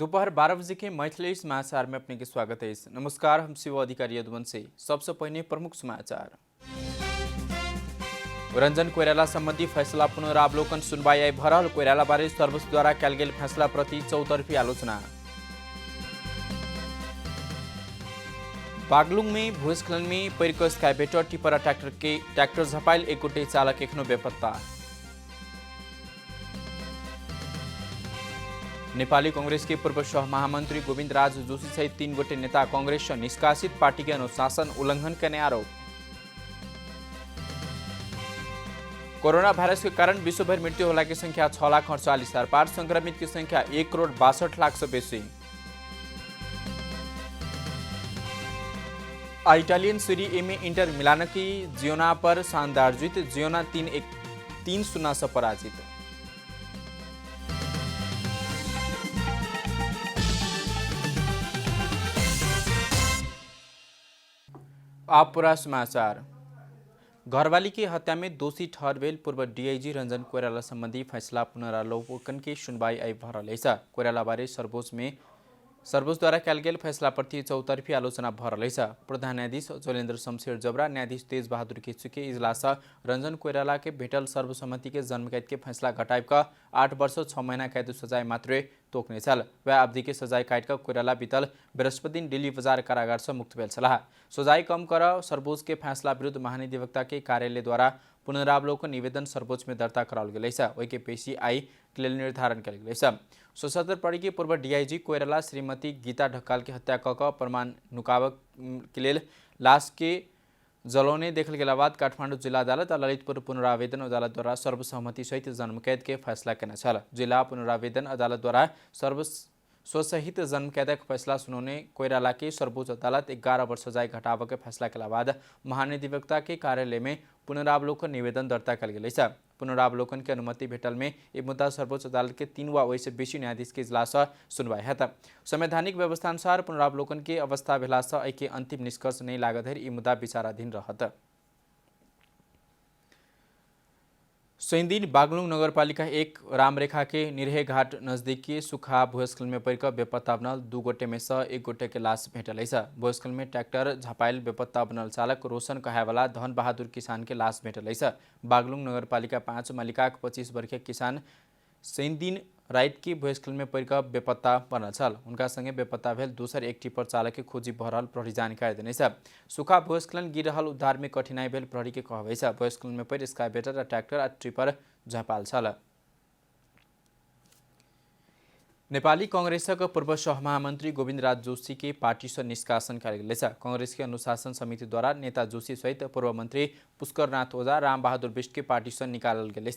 दोपहर 12 बजे के मैथिली समाचार में अपने के स्वागत है। नमस्कार, हम शिव अधिकारी यदुवंशी। सबसे पहले प्रमुख समाचार। रंजन कोइराला संबंधी फैसला पुनरावलोकन सुनवाई आई भरल। कोइराला बारे सर्वोच्च द्वारा कैल गेल फैसला प्रति चौतरफी आलोचना। बागलुङ में भूस्खलन में पैरको स्काइवेटर टिपर ट्रैक्टर झपाइल एक गोटे चालक एखनो बेपत्ता। नेपाली कांग्रेस के पूर्व सह महामंत्री गोविंद राज जोशी सहित 3 गोटे नेता कांग्रेस से निष्कासित। पार्टी के अनुशासन उल्लंघन करने आरोप। कोरोना वायरस के कारण विश्वभर मृत्यु होला की संख्या 6,48,000 पार। संक्रमित की संख्या 1,62,00,000 से बेसी। इटालियन सीरी ए में इंटर मिलान की जियोना पर शानदार जीत। जियोना 3-0 से पराजित। आप पूरा समाचार। घरवाली की हत्या में दोषी ठहरवेल पूर्व डीआईजी रंजन कोइराला संबंधी फैसला पुनरावलोकन की सुनवाई आई भरल। कोइराला बारे सर्वोच्च द्वारा कैल गेल फैसला प्रति चौतरफी आलोचना भरल। प्रधान न्यायाधीश जोलेन्द्र शमशेर जबरा, न्यायाधीश तेज बहादुर केसु के इजलास रंजन कोइराला के भेटल सर्वसम्मति के जन्म कैद के फैसला घटाइब का 8 वर्ष 6 महीना कैद सजाय मात्रै तोकने छल। वह अवधि के सजाय काट कर कोइराला बीतल बृहस्पति दिन दिल्ली बजार कारागार से मुक्त भेल छलाह। सजाय कम कर सर्वोच्च के फैसला विरुद्ध महानिदेवक्ता के कार्यालय द्वारा पुनरावलोकन निवेदन सर्वोच्च में दर्ता कराल गेल। वही के पेशी आई के लिए निर्धारण कल गेल। सशस्त्र प्रहरी के पूर्व डीआईजी कोइराला श्रीमती गीता ढकाल की हत्या कऽ प्रमाण नुकाबक के लिए लाश के जलौने देखल गेला बाद काठमाडौँ जिला अदालत और ललितपुर पुनरावेदन अदालत द्वारा सर्वसहमति सहित जन्मकैद के फैसला केने छल। जिला पुनरावेदन अदालत द्वारा स्वसहित जन्मकैदक फैसला सुनाउने कोइराला के सर्वोच्च अदालत 11 वर्ष सजाय घटाव के फैसला के बाद महानिदेवक्ता के कार्यालय में पुनरावलोकन निवेदन दर्ता कल गेल। पुनरावलोकन की अनुमति भेटल में ये मुद्दा सर्वोच्च अदालत के 3 वा वैसे बेसी न्यायाधीश के इजलास सुनवाई हेत। संवैधानिक व्यवस्था अनुसार पुनरावलोकन के अवस्था भेला के अंतिम निष्कर्ष नहीं लागत धरि ये मुद्दा विचाराधीन रहत। दिन बागलुङ नगरपालिका 1 रामरेखा के निरहे घाट नजदीक के सुखा भूस्खलन में पड़कर बेपत्ता बनल 2 गोटे में से 1 गोटे के लाश भेटल। भूस्खलन में ट्रैक्टर झपाइल बेपत्ता बनल चालक रोशन कहायवाला धन बहादुर किसान के लाश भेटल। बागलुङ नगरपालिका 5 मालिका 25 वर्षीय किसान दिन रात की भूस्खलन में पड़कर बेपत्ता बनल छल। उनका संगे बेपत्ता भेल दूसर एक टिपर चालक के खोजी भरल प्रहरी जानकारी देने। सुखा भूस्खलन गिर रहल उद्धार में कठिनाई भेल प्रहरी के कहबै। भूस्खलन में पड़ स्काइवेटर और ट्रैक्टर और टिपर झपाल छल। नेपाली कांग्रेसक पूर्व सह महामंत्री गोविंद राज जोशी के पार्टी से निष्कासन कल गेल। कांग्रेस के अनुशासन समिति द्वारा नेता जोशी सहित पूर्व मंत्री पुष्करनाथ ओझा, राम बहादुर बिष्ट के पार्टी से निकालल गेल।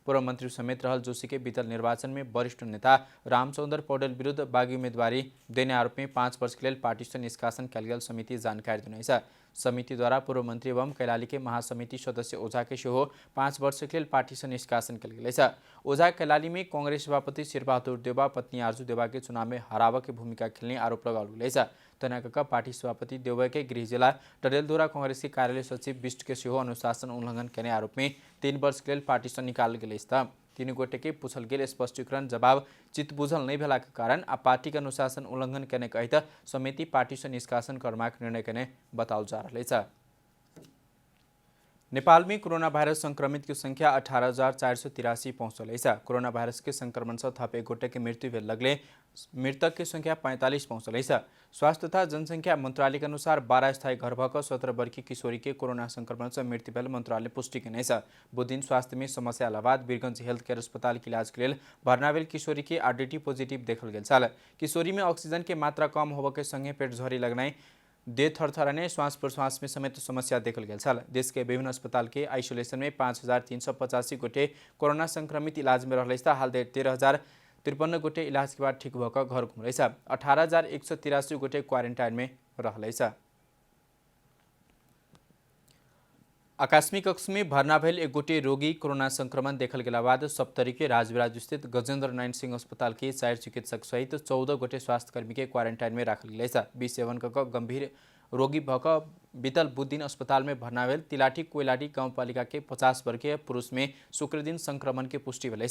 पूर्व मंत्री समेत रहल जोशी के बीतल निर्वाचन में वरिष्ठ नेता रामचंद्र पौडेल विरुद्ध बागी उम्मीदवारी देने आरोप में 5 वर्ष के लिए पार्टी से निष्कासन कल गेल समिति जानकारी देने। समिति द्वारा पूर्व मंत्री एवं कैलाली के महासमिति सदस्य ओझा के सेहो 5 वर्ष के लिए पार्टी से निष्कासन कल गेल। ओझा कैलाली में कांग्रेस सभापति शेरबहादुर देउवा पत्नी आरजू देउवा के चुनाव में हराव की भूमिका खेलने आरोप लगाल गेल। तनाक पार्टी सभापति देउवा के गृह जिला डडेलधुरा कांग्रेस के कार्यालय सचिव बिष्ट के सेहो अनुशासन उल्लंघन करने आरोप में 3 वर्ष के लिए पार्टी से निकाल गेल। 3 गोटे के पूछल गेल स्पष्टीकरण जवाब चित बुझल नहीं भेला के कारण आ पार्टी के अनुशासन उल्लंघन करने कहित समिति पार्टी से निष्कासन करमाक निर्णय करने बताओ जा रहा है। नेपाल में कोरोना वायरस संक्रमित की संख्या 18,483 पहुंचल। कोरोना वायरस के संक्रमण से थप 1 गोटे के मृत्यु भेल लगले मृतक की संख्या 45 पहुंचल। स्वास्थ्य तथा जनसंख्या मंत्रालय के अनुसार 12 स्थायी घर भक 17 वर्षीय किशोरी के कोरोना संक्रमण से मृत्यु भेल मंत्रालय पुष्टि केने। बुधदिन स्वास्थ्य में समस्या आला बाद वीरगंज हेल्थ केयर अस्पताल के इलाज के लिए भर्ना भेल किशोरी के आरडीटी पॉजिटिव देखल गेल। किशोरी में ऑक्सीजन के मात्रा कम होबे के संगे पेट झरी लगनाई, देह थरथराने, श्वास प्रश्वास में समेत समस्या देखल गेल। देश के विभिन्न अस्पताल के आइसोलेशन में 5,385 गोटे कोरोना संक्रमित इलाज में रहल। हाल 13,053 गोटे इलाज के बाद ठीक होकर घर घूम रहे। 18,183 गोटे क्वारेंटाइन में रहल। आकस्मिक कक्ष में भर्ना भेल 1 गोटे रोगी कोरोना संक्रमण देखल गेला बाद सप्तरी के राजविराज स्थित गजेन्द्र नारायण सिंह अस्पताल के 4 चिकित्सक सहित 14 गोटे स्वास्थ्यकर्मी के क्वारेंटाइन में राखल गेल। 20 सेवन कऽ गंभीर रोगी भक बीतल बुध दिन अस्पताल में भर्ना भेल तिलाठी कोइलाटी गाउँपालिका के 50 वर्षीय पुरुष में शुक्र दिन संक्रमण के पुष्टि भेल।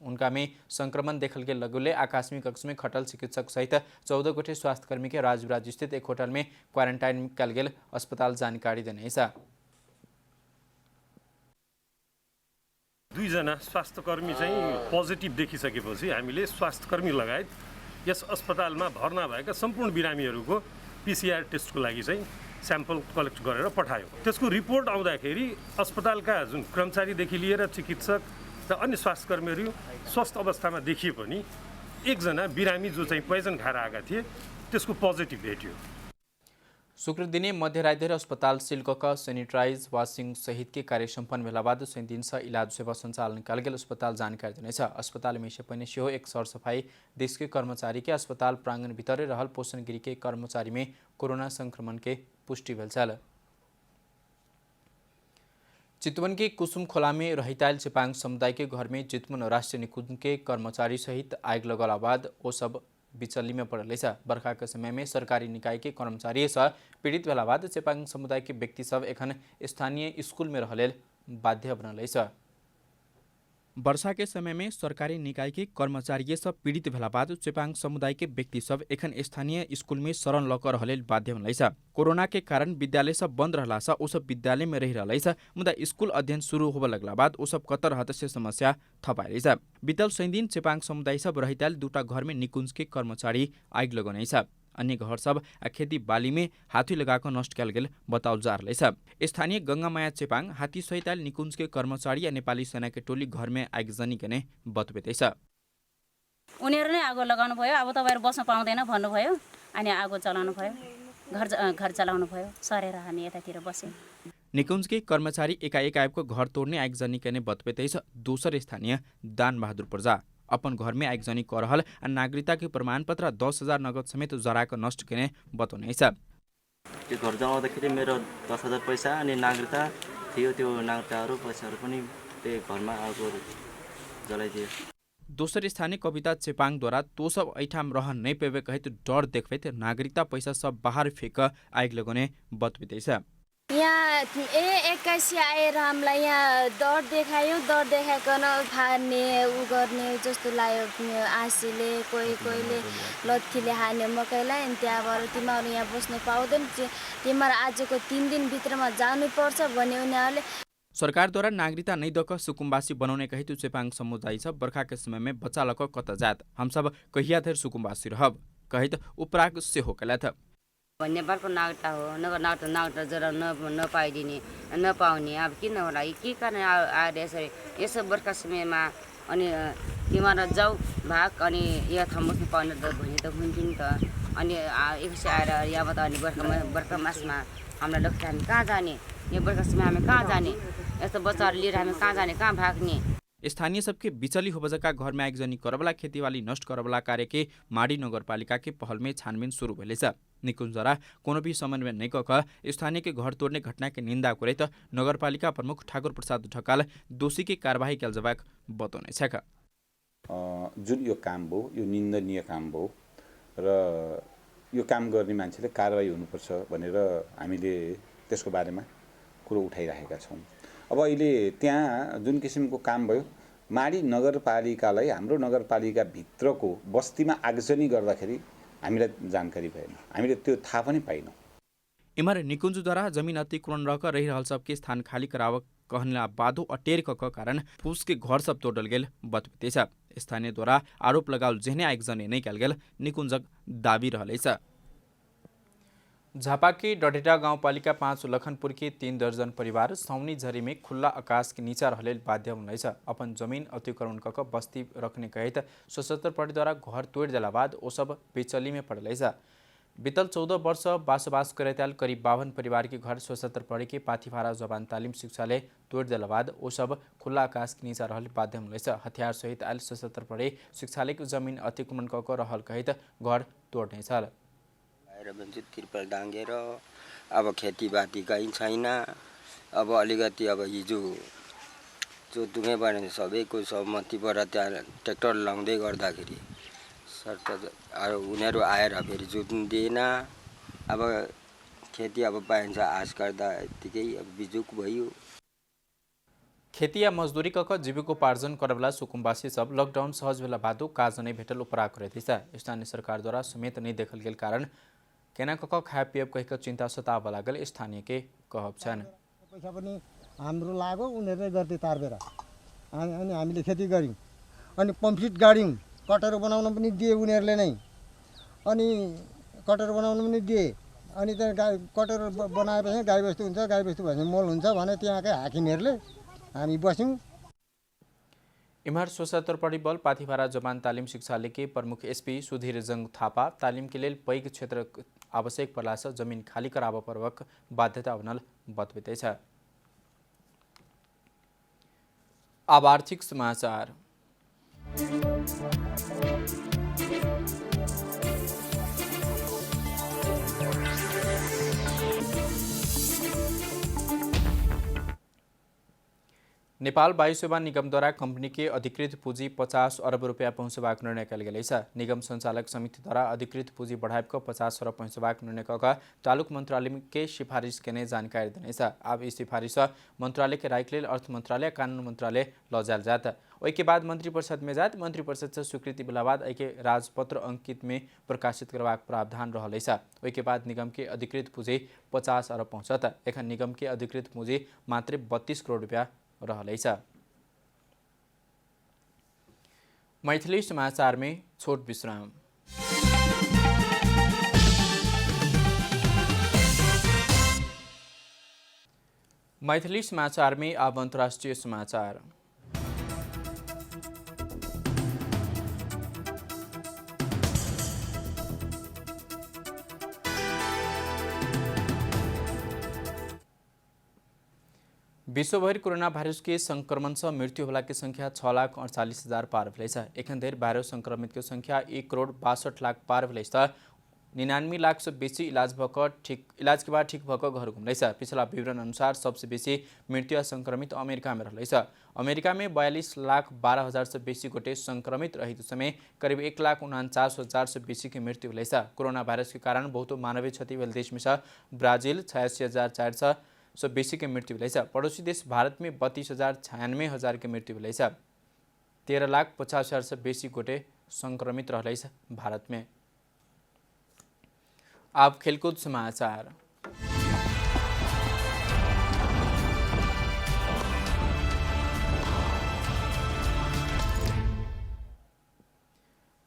उनका में संक्रमण देखल के लगुले आकस्मिक कक्ष में खटल चिकित्सक सहित 14 गोटे स्वास्थ्यकर्मी के राजविराज स्थित एक होटल में क्वारेन्टाइन कल गेल अस्पताल जानकारी देने छ। 2 जना स्वास्थ्यकर्मी चाहिँ पोजिटिभ देखिसकेपछि हामीले स्वास्थ्यकर्मी लगायत यस अस्पतालमा भर्ना भएका सम्पूर्ण बिरामीहरूको PCR टेस्टको लागि चाहिँ स्याम्पल कलेक्ट गरेर पठायो। त्यसको रिपोर्ट आउँदाखेरि अस्पतालका जुन कर्मचारीदेखि लिएर चिकित्सक र अन्य स्वास्थ्यकर्मीहरू स्वस्थ अवस्थामा देखिए पनि एकजना बिरामी जो चाहिँ पोइजन खाएर आएका थिए त्यसको पोजिटिभ भेट्यो। शुक्र दिने मध्यरातभर अस्पताल सिल्कक सैनिटाइज वाशिंग सहित के कार्य सम्पन्न भेला बाद शनि दिन इलाज सेवा सञ्चालन कल गेल अस्पताल जानकारी दिनेछ। अस्पताल में से पहले सेहो एक सरसफाई देश के कर्मचारी के अस्पताल प्रांगण भीतर रहल पोषण गिरी के कर्मचारी में कोरोना संक्रमण के पुष्टि भेल छल। चितवन के कुसुम खोला में रहिताल चेपाङ समुदाय के घर में चितवन राष्ट्रिय निकुंज के कर्मचारी सहित आग लगला बाद वो सब बिचल्ली में पड़ल छ। बर्खा के समय में सरकारी निकाय के कर्मचारी सह पीड़ित भेला बाद चेपाङ समुदाय के व्यक्ति सब एखन स्थानीय स्कूल में रहल बाध्य बनल छ। वर्षा के समय में सरकारी निकाय के कर्मचारी सब पीड़ित भेला बाद चेपाङ समुदाय के व्यक्ति सब एखन स्थानीय स्कूल में शरण लकर रहल बाध्य बनल छ। कोरोना के कारण विद्यालय सब बंद रहला सा ओ सब विद्यालय में रह रहल छ। मुदा स्कूल अध्ययन शुरू होब लगला बाद ओ सब कतर रहत से समस्या थपाइल छ। बीतल शनि दिन चेपाङ समुदाय सब रहिताल दुटा घर में निकुंज के कर्मचारी आग लगौने छ। अन्य घर सब खेती बाली में हाथी लगाकर नष्ट कल गेल बताउल जा रहा है। स्थानीय गंगामाया चेपाङ हाथी सहित निकुंज के कर्मचारी या नेपाली सेना के टोली घर में आगजनी के बतबेते छ। उनीहरु नै आगो लगाउनु भयो। अब तपाईहरु बस्न पाउँदैन भन्नुभयो अनि आगो चलाउनु भयो। घर चलाउनु भयो। सरेर हामी यतातिर बस्यौं। निकुंज के कर्मचारी एकाएक आएको घर तोड्ने आगजनी के बतबेते छ। दोसर स्थानीय दान बहादुर प्रजा अपन घर में आगजनी कर रहल नागरिकता के प्रमाण पत्र 10,000 नगद समेत जराको नष्ट के बताउने छ। त्यो घर जमाउँदाखेरि मेरो 10,000 पैसा अनि नागरिकता थियो। त्यो नागरिकताहरू पैसाहरू पनि त्यही घरमा आगो जलाइदियो। दोसर स्थानीय कविता चेपाङद्वारा तो सब ऐठाम रहन नहीं पेवे कहित डर देखबैत नागरिकता पैसा सब बाहर फेंक आग लगाउने बतबिँदै छ। यहाँ 21 आएर हामीलाई यहाँ डर देखायो। डर देखाइकन फाड्ने उ गर्ने जस्तो लाग्यो। आँसीले कोहीले लत्थीले हान्यो मकैलाई। अनि त्यहाँबाट तिमीहरू यहाँ बस्न पाउँदैन, तिमीहरू आजको 3 दिनभित्रमा जानुपर्छ भन्ने उनीहरूले। सरकारद्वारा नागरिकता नहीं दक सुकुम्बासी बनाउने कहित चेपाङ समुदाय छ। बर्खा के समय में बच्चा लक कत जात हम सब कहिया थेर सुकुम्बासी रहब कहित उपराग से हो कला था। नेपालको नागरिकता हो। नागरिकता जरा नपाइदिने नपाउने अब किन होला के कारण आएर यसो बर्खा समयमा अनि तिमीहरू जाऊ भाग अनि यहाँ ठाउँ बस्नु पाउने त भने त हुन्थ्यो नि त। अनि एकपछि आएर यहाँबाट अनि बर्खा मासमा हामीलाई लग्छ हामी कहाँ जाने? यो बर्खा समय हामी कहाँ जाने? यस्तो बच्चाहरू लिएर हामी कहाँ जाने, कहाँ भाग्ने? स्थानीय सबके बिचली होबजका घर में आगजनी करबला खेतीबाली नष्ट करबला कार्य के माडी नगरपालिका के पहल में छानबीन शुरू भेले छ। निकुंज द्वारा कोनो भी समन्वय नहीं कक स्थानीय के घर तोड़ने घटना के निंदा करे त नगरपालिका प्रमुख ठाकुर प्रसाद ढकाल दोषी की कार्यवाही कल जवाब बताउने छ। जुन यो काम भयो यो निन्दनीय काम भयो र यो काम गर्ने मान्छेले कारबाही हुनुपर्छ भनेर हामीले त्यसको बारेमा कुरो उठाइरहेका छौं। अब अहिले त्यहाँ जुन किसिमको काम भयो माडी नगरपालिकालाई हाम्रो नगरपालिका भित्रको बस्तीमा आगजनी गर्दाखेरि हामीलाई जानकारी भएन, हामीले त्यो थाहा पनि पाइनौं। इमर निकुंजद्वारा जमीन अतिक्रमण रहकर रही रहल सबके स्थान खाली कराव कहला बाधो अटेर क कारण फूस के घर सब तोड़ल गेल बतबिते छ। स्थानीय द्वारा आरोप लगाउल जेहने आगजनी नहीं कल गेल निकुंजक दावी रहले छ। झापा के डडेटा गाउँपालिका 5 लखनपुर के 3 दर्जन परिवार साउनी झरी में खुला आकाश के नीचा रहले बाध्य हुनेछ। अपन जमीन अतिक्रमण कक बस्ती रखने कहित सशस्त्र प्रहरी द्वारा घर तोड़ देला बाद ओ सब बेचली में पड़ल छ। बीतल 14 वर्ष बसोबास करैताल करीब 52 परिवार के घर सशस्त्र प्रहरी के पाथीफारा जवान तालिम शिक्षालय तोड़ देला बाद ओ सब खुला आकाश के नीचा रहल बाध्य हुनेछ। हथियार सहित आयल सशस्त्र प्रहरी शिक्षालय के जमीन अतिक्रमण कक रहल कहित घर तोड्ने छ। तिरपाल डाँगेर अब खेतीपाती कहीँ छैन। अब अलिकति अब हिजो जोतुङै बने सबैको सहमतिबाट त्यहाँ ट्र्याक्टर लाउँदै गर्दाखेरि उनीहरू आएर फेरि जोत्नु दिएन। अब खेती अब पाइन्छ आश गर्दा यतिकै अब बिजुक भयो। खेती या मजदूरी कक जीविकोपार्जन करबला सुकुम्बासी सब लॉकडाउन सहज भेला बादो काज नै भेटल उपरा करैत स्थानीय सरकार द्वारा समेत नहीं देखल गेल कारण केना कक खाए पिएब कहिक चिन्ता सताव लागल स्थानीय के कहब छन्। पैसा पनि हाम्रो लाग्यो उनीहरूले गर्दै तारबेर अनि हामीले खेती गऱ्यौँ अनि पम्पसेट गाड्यौँ कटर बनाउन पनि दिए उनीहरूले नै अनि कटर बनाउन पनि दिए अनि त्यहाँ कटर बनाएपछि गाईबस्तु हुन्छ गाईबस्तु भएपछि मल हुन्छ भने त्यहाँकै हाकिमहरूले हामी बस्यौँ। इमहर सशस्त्र बल पाथिभारा जवान तालिम शिक्षालय के प्रमुख एसपी सुधीर जंग थापा तालिम के लेल पैघ क्षेत्र आवश्यक पर्ला से जमीन खाली कराब पर्वक बाध्यता बनल बतबैत छ। अब आर्थिक समाचार। नेपाल वायु सेवा निगम द्वारा कंपनी के अधिकृत पूंजी 50 अरब रुपया पहुंचबाक निर्णय कल गेल छ। निगम संचालक समिति द्वारा अधिकृत पूंजी बढ़ाइक 50 अरब पहुंचबाक निर्णय कऽ तालुक मंत्रालय के सिफारिश केने जानकारी देने छ। अब इस सिफारिश मंत्रालय के राय लेल अर्थ मंत्रालय कानून मंत्रालय लजाल जात ओई के बाद मंत्री परिषद में जात मंत्री परिषद से स्वीकृति भेला बाद एके राजपत्र अंकित में प्रकाशित करबाक प्रावधान रहल छ। ओई के बाद निगम के अधिकृत पूंजी 50 अरब पहुंचत। एखन निगम के अधिकृत पूंजी मात्र 32 करोड़ रुपया रहल छ। मैथिली समाचार में छोट विश्राम। मैथिली समाचार में अब अंतर्राष्ट्रीय समाचार। विश्वभर कोरोना भाइरस के संक्रमण से मृत्यु होला की संख्या 6,48,000 पार भेलै छ। एखन धरि वायरस संक्रमित के संख्या 1,62,00,000 पार भेलै छ। 99 लाख से बेसी इलाज के बाद ठीक भक घर घुम्दै छ। पिछला विवरण अनुसार सबसे बेसी मृत्यु या संक्रमित अमेरिका में रहलै छ। अमेरिका में 42,12,000 से बेसी गोटे संक्रमित रहित समय करीब 1,49,000 से बेसी की मृत्यु भेलै छ। कोरोना भाइरस के कारण बहुत मानवीय क्षति भेल देश में ब्राजील 86,400 से बेसी के मृत्यु भेलै छ। पड़ोसी देश भारत में 32,96,000 के मृत्यु भेलै छ। 13,50,000 से बेसी गोटे संक्रमित रहलै छ भारत में। अब खेलकूद समाचार।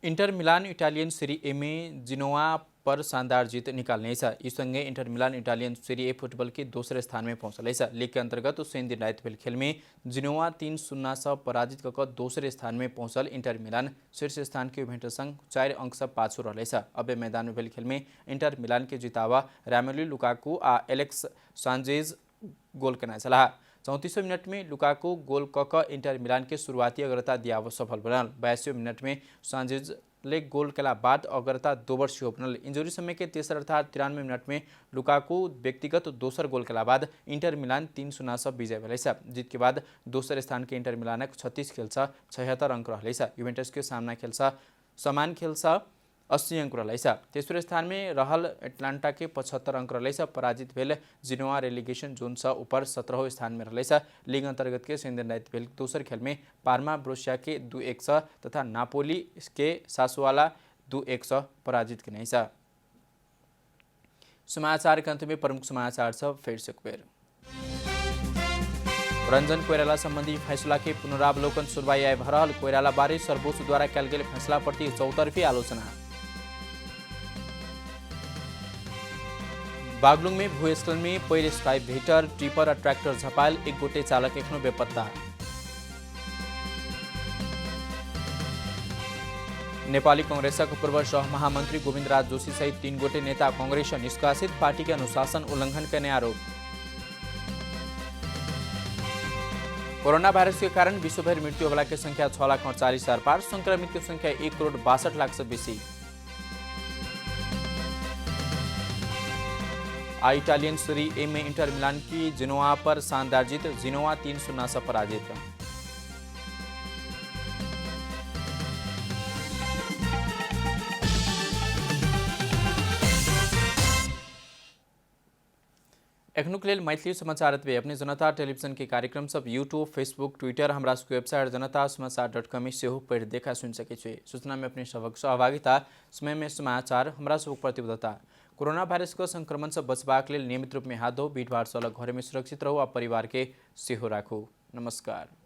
इंटर मिलान इटालियन सीरी ए में जिनोआ पर शानदार जीत निकालने छ। इसंगे इंटर मिलान इटालियन सीरी ए फुटबॉल के दूसरे स्थान में पहुंचल छ। लीग के अंतर्गत शनि दिन रात भेल खेल में जिनोआ 3-0 से पराजित कर दूसरे स्थान में पहुंचल इंटर मिलान शीर्ष स्थान के युवेंटस संग 4 अंक से पाछू रहल छ। अब मैदान में भेल खेल में इंटर मिलान के जितावा रोमेलू लुकाकू आ एलेक्स सान्चेज गोल करना छलाह। 34 मिनट में लुकाकू गोल कक इंटर मिलान के शुरुआती अग्रता दियाव सफल बनल। 82 मिनट में सान्चेज ले गोल केला बाद अग्रता दोबर बनल। इंजुरी समय के तेसर अर्थात 93 मिनट में लुकाकू व्यक्तिगत दोसर गोल केला बाद इंटर मिलान 3-0 से विजय भेलै छ। जीत के बाद दोसर स्थान के इंटर मिलानक 36 खेल 76 अंक रहलै छ। युवेंटस के सामना खेल समान खेल 80 अंक रहलै छ। तेसरे स्थान में रहल एटलांटा के 75 अंक रहलै छ। पराजित भेल जिनोआ रेलीगेशन जोन से ऊपर 17वें स्थान में रहलै छ। लीग अंतर्गत के शनि दिन रात भेल दोसर खेल में पार्मा ब्रोसिया के 2-1 तथा नापोली के सासुआला 2-1 से पराजित केने छ। समाचार के अंत में प्रमुख समाचार सब फिर से एक बेर। रंजन कोइराला संबंधी फैसला के पुनरावलोकन सुनवाई आए भरल। कोइराला बारे सर्वोच्च द्वारा कल गेल फैसला प्रति चौतरफी आलोचना। बागलुङ में भूस्खलन में पहिलो स्काइप भेटर टिपर और ट्रैक्टर झपाल। एक गोटे चालक एखनो बेपत्ता। नेपाली कांग्रेसक पूर्व सह महामंत्री गोविन्दराज जोशी सहित 3 गोटे नेता कांग्रेस निष्कासित। पार्टी के अनुशासन उल्लंघन करने आरोप। कोरोना वायरस के कारण विश्वभर मृत्यु वाला की संख्या 6,48,000 पार। संक्रमित की संख्या 1,62,00,000 से बेसी। इटालियन सीरी ए में इंटर मिलान की जिनोआ पर शानदार जीत। जिनोआ 3-0 से पराजित। एखनुक लेल मैथिली समाचार एतबे। अपने जनता टेलीविजन के कार्यक्रम सब यूट्यूब, फेसबुक, ट्विटर, हमरा सबके वेबसाइट जनतासमाचार.com सेहो पढ़ि देखा सुनि सकै छी। सूचना में अपने सबक सहभागिता, समय में समाचार, हमरा सबक प्रतिबद्धता। कोरोना वायरस को संक्रमण से बचबाक लेल नियमित रूप में हाथ धो, भीड़ भाड़ से अलग, घर में सुरक्षित रहू आ परिवार के सेहो राखू। नमस्कार।